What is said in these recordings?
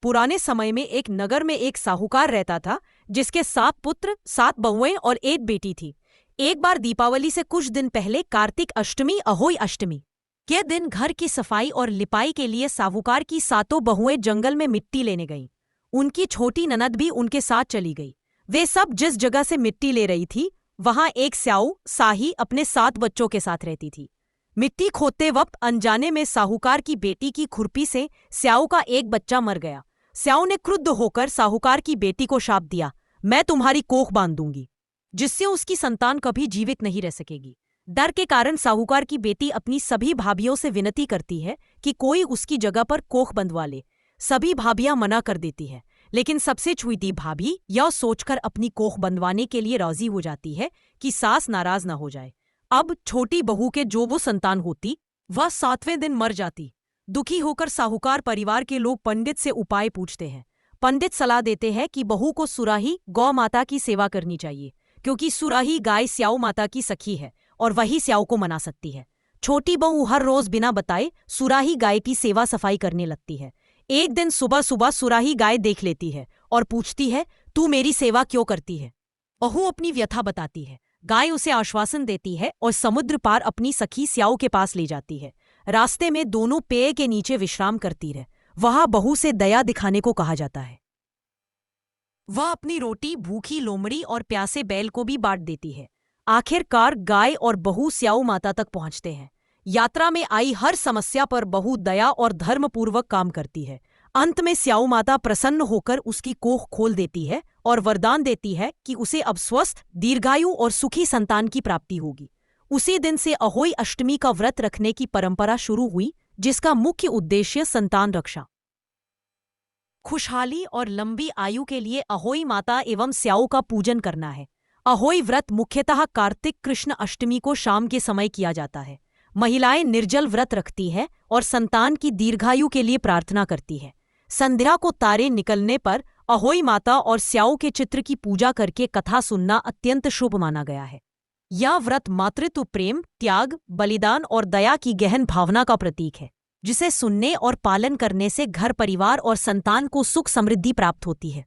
पुराने समय में एक नगर में एक साहूकार रहता था जिसके 7 पुत्र, 7 बहुएं और 1 बेटी थी। एक बार दीपावली से कुछ दिन पहले कार्तिक अष्टमी, अहोई अष्टमी के दिन घर की सफाई और लिपाई के लिए साहूकार की 7 बहुएं जंगल में मिट्टी लेने गईं। उनकी छोटी ननद भी उनके साथ चली गई। वे सब जिस जगह से मिट्टी ले रही थी वहां एक स्याऊ साही अपने 7 बच्चों के साथ रहती थी। मिट्टी खोदते वक्त अनजाने में साहूकार की बेटी की खुरपी से स्याऊ का एक बच्चा मर गया। स्याऊ ने क्रुद्ध होकर साहूकार की बेटी को शाप दिया, मैं तुम्हारी कोख बांध दूंगी, जिससे उसकी संतान कभी जीवित नहीं रह सकेगी। डर के कारण साहूकार की बेटी अपनी सभी भाभियों से विनती करती है कि कोई उसकी जगह पर कोख बंधवा ले। सभी भाभियां मना कर देती है, लेकिन सबसे छुईती भाभी यह सोचकर अपनी कोख बंधवाने के लिए राजी हो जाती है कि सास नाराज न हो जाए। अब छोटी बहू के जो वो संतान होती वह 7वें दिन मर जाती। दुखी होकर साहूकार परिवार के लोग पंडित से उपाय पूछते हैं। पंडित सलाह देते हैं कि बहू को सुराही गौ माता की सेवा करनी चाहिए, क्योंकि सुराही गाय स्याऊ माता की सखी है और वही स्याऊ को मना सकती है। छोटी बहू हर रोज बिना बताए सुराही गाय की सेवा सफाई करने लगती है। एक दिन सुबह सुबह सुराही गाय देख लेती है और पूछती है, तू मेरी सेवा क्यों करती है? बहू अपनी व्यथा बताती है। गाय उसे आश्वासन देती है और समुद्र पार अपनी सखी स्याऊ के पास ले जाती है। रास्ते में दोनों पेड़ के नीचे विश्राम करती रहे। वहां बहू से दया दिखाने को कहा जाता है। वह अपनी रोटी भूखी लोमड़ी और प्यासे बैल को भी बांट देती है। आखिरकार गाय और बहू स्याऊ माता तक पहुंचते हैं। यात्रा में आई हर समस्या पर बहू दया और धर्मपूर्वक काम करती है। अंत में स्याऊ माता प्रसन्न होकर उसकी कोख खोल देती है और वरदान देती है कि उसे अब स्वस्थ, दीर्घायु और सुखी संतान की प्राप्ति होगी। उसी दिन से अहोई अष्टमी का व्रत रखने की परंपरा शुरू हुई, जिसका मुख्य उद्देश्य संतान रक्षा, खुशहाली और लंबी आयु के लिए अहोई माता एवं स्याऊ का पूजन करना है। अहोई व्रत मुख्यतः कार्तिक कृष्ण अष्टमी को शाम के समय किया जाता है। महिलाएं निर्जल व्रत रखती है और संतान की दीर्घायु के लिए प्रार्थना करती है। संध्या को तारे निकलने पर अहोई माता और स्याऊ के चित्र की पूजा करके कथा सुनना अत्यंत शुभ माना गया है। यह व्रत मातृत्व प्रेम, त्याग, बलिदान और दया की गहन भावना का प्रतीक है, जिसे सुनने और पालन करने से घर परिवार और संतान को सुख समृद्धि प्राप्त होती है।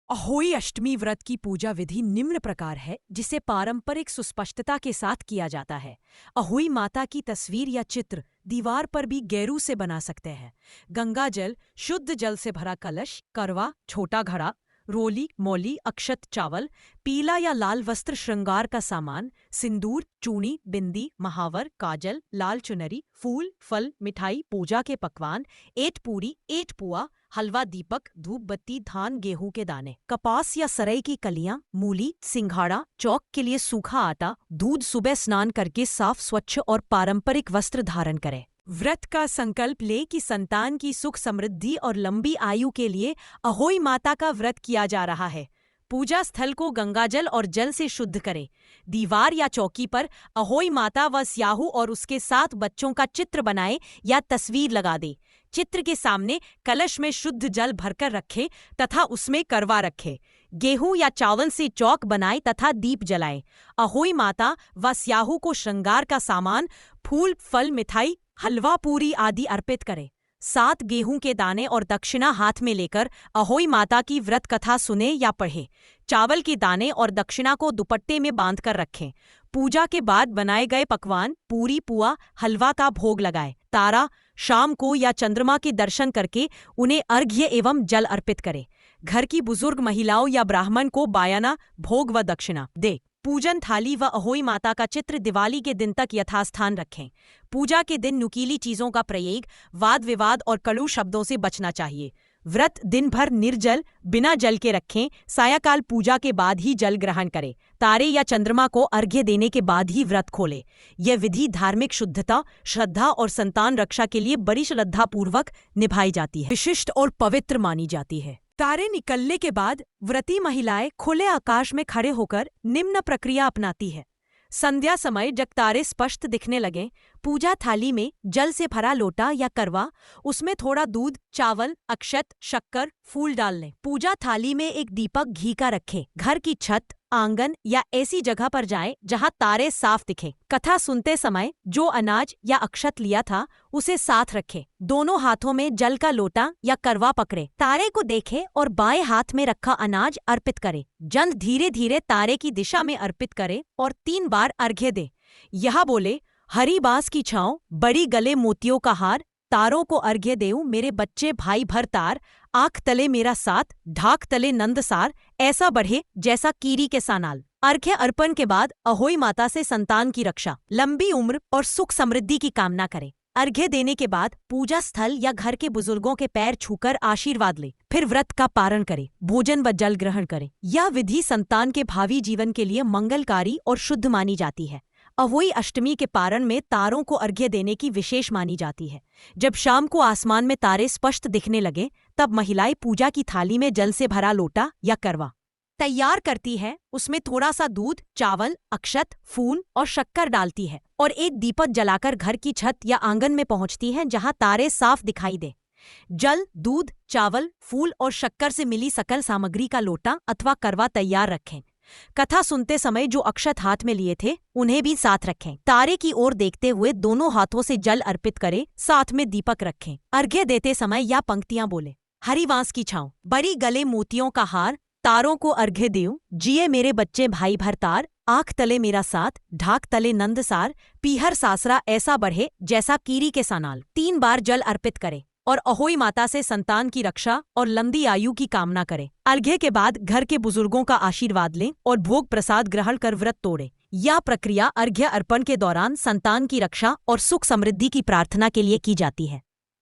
अहोई अष्टमी व्रत की पूजा विधि निम्न प्रकार है, जिसे पारंपरिक सुस्पष्टता के साथ किया जाता है। अहोई माता की तस्वीर या चित्र दीवार पर भी गेरू से बना सकते हैं। गंगा जल, शुद्ध जल से भरा कलश, करवा, छोटा घड़ा, रोली, मौली, अक्षत, चावल, पीला या लाल वस्त्र, श्रृंगार का सामान, सिंदूर, चूड़ी, बिंदी, महावर, काजल, लाल चुनरी, फूल, फल, मिठाई, पूजा के पकवान, एट पूरी, एट पुआ, हलवा, दीपक, धूप बत्ती, धान, गेहूं के दाने, कपास या सरई की कलियां, मूली, सिंघाड़ा, चौक के लिए सूखा आटा, दूध। सुबह स्नान करके साफ, स्वच्छ और पारंपरिक वस्त्र धारण करें। व्रत का संकल्प ले कि संतान की सुख समृद्धि और लंबी आयु के लिए अहोई माता का व्रत किया जा रहा है। पूजा स्थल को गंगाजल और जल से शुद्ध करें। दीवार या चौकी पर अहोई माता व स्याहू और उसके 7 बच्चों का चित्र बनाए या तस्वीर लगा दे। चित्र के सामने कलश में शुद्ध जल भरकर रखें तथा उसमें करवा रखें। गेहूं या चावल से चौक बनाए तथा दीप जलाएं। अहोई माता व स्याहू को श्रृंगार का सामान, फूल, फल, मिठाई, हलवा, पूरी आदि अर्पित करें। 7 गेहूं के दाने और दक्षिणा हाथ में लेकर अहोई माता की व्रत कथा सुने या पढ़ें। चावल के दाने और दक्षिणा को दुपट्टे में बांधकर रखें। पूजा के बाद बनाए गए पकवान, पूरी, पुआ, हलवा का भोग लगाएं। तारा, शाम को या चंद्रमा के दर्शन करके उन्हें अर्घ्य एवं जल अर्पित करें। घर की बुजुर्ग महिलाओं या ब्राह्मण को बायाना, भोग व दक्षिणा दे। पूजन थाली व अहोई माता का चित्र दिवाली के दिन तक यथास्थान रखें। पूजा के दिन नुकीली चीजों का प्रयोग, वाद विवाद और कड़ू शब्दों से बचना चाहिए। व्रत दिन भर निर्जल, बिना जल के रखें। सायंकाल पूजा के बाद ही जल ग्रहण करें। तारे या चंद्रमा को अर्घ्य देने के बाद ही व्रत खोलें। यह विधि धार्मिक शुद्धता, श्रद्धा और संतान रक्षा के लिए बड़ी श्रद्धापूर्वक निभाई जाती है, विशिष्ट और पवित्र मानी जाती है। तारे निकलने के बाद व्रती महिलाएं खुले आकाश में खड़े होकर निम्न प्रक्रिया अपनाती है। संध्या समय जब तारे स्पष्ट दिखने लगे, पूजा थाली में जल से भरा लोटा या करवा, उसमें थोड़ा दूध, चावल, अक्षत, शक्कर, फूल डाल लें। पूजा थाली में एक दीपक घी का रखें। घर की छत, आंगन या ऐसी जगह पर जाएं जहां तारे साफ दिखे। कथा सुनते समय जो अनाज या अक्षत लिया था उसे साथ रखे। दोनों हाथों में जल का लोटा या करवा पकड़े। तारे को देखे और बाएं हाथ में रखा अनाज अर्पित करे। जल धीरे धीरे तारे की दिशा में अर्पित करे और 3 बार अर्घ्य दे। यह बोले, हरी बांस की छाँव, बड़ी गले मोतियों का हार, तारों को अर्घ्य देऊं मेरे बच्चे भाई भर तार, आँख तले मेरा साथ, ढाक तले नंदसार, ऐसा बढ़े जैसा कीरी के सानाल। अर्घ्य अर्पण के बाद अहोई माता से संतान की रक्षा, लंबी उम्र और सुख समृद्धि की कामना करे। अर्घ्य देने के बाद पूजा स्थल या घर के बुजुर्गों के पैर छूकर आशीर्वाद ले। फिर व्रत का पारण करे, भोजन व जल ग्रहण करे। यह विधि संतान के भावी जीवन के लिए मंगलकारी और शुद्ध मानी जाती है। अहोई अष्टमी के पारण में तारों को अर्घ्य देने की विशेष मानी जाती है। जब शाम को आसमान में तारे स्पष्ट दिखने लगे तब महिलाएं पूजा की थाली में जल से भरा लोटा या करवा तैयार करती है। उसमें थोड़ा सा दूध, चावल, अक्षत, फूल और शक्कर डालती है और एक दीपक जलाकर घर की छत या आंगन में पहुंचती है जहां तारे साफ दिखाई दे। जल, दूध, चावल, फूल और शक्कर से मिली सकल सामग्री का लोटा अथवा करवा तैयार रखें। कथा सुनते समय जो अक्षत हाथ में लिए थे उन्हें भी साथ रखें। तारे की ओर देखते हुए दोनों हाथों से जल अर्पित करें, साथ में दीपक रखें। अर्घ्य देते समय या पंक्तियां बोले, हरी बांस की छाँव, बड़ी गले मोतियों का हार, तारों को अर्घ्य देऊं, जिए मेरे बच्चे भाई भर तार, आँख तले मेरा साथ, ढाक तले नंदसार, पीहर सासरा ऐसा बढ़े जैसा कीरी के सानाल। 3 बार जल अर्पित करे और अहोई माता से संतान की रक्षा और लंबी आयु की कामना करें। अर्घ्य के बाद घर के बुजुर्गों का आशीर्वाद लें और भोग प्रसाद ग्रहण कर व्रत तोड़े। यह प्रक्रिया अर्घ्य अर्पण के दौरान संतान की रक्षा और सुख समृद्धि की प्रार्थना के लिए की जाती है।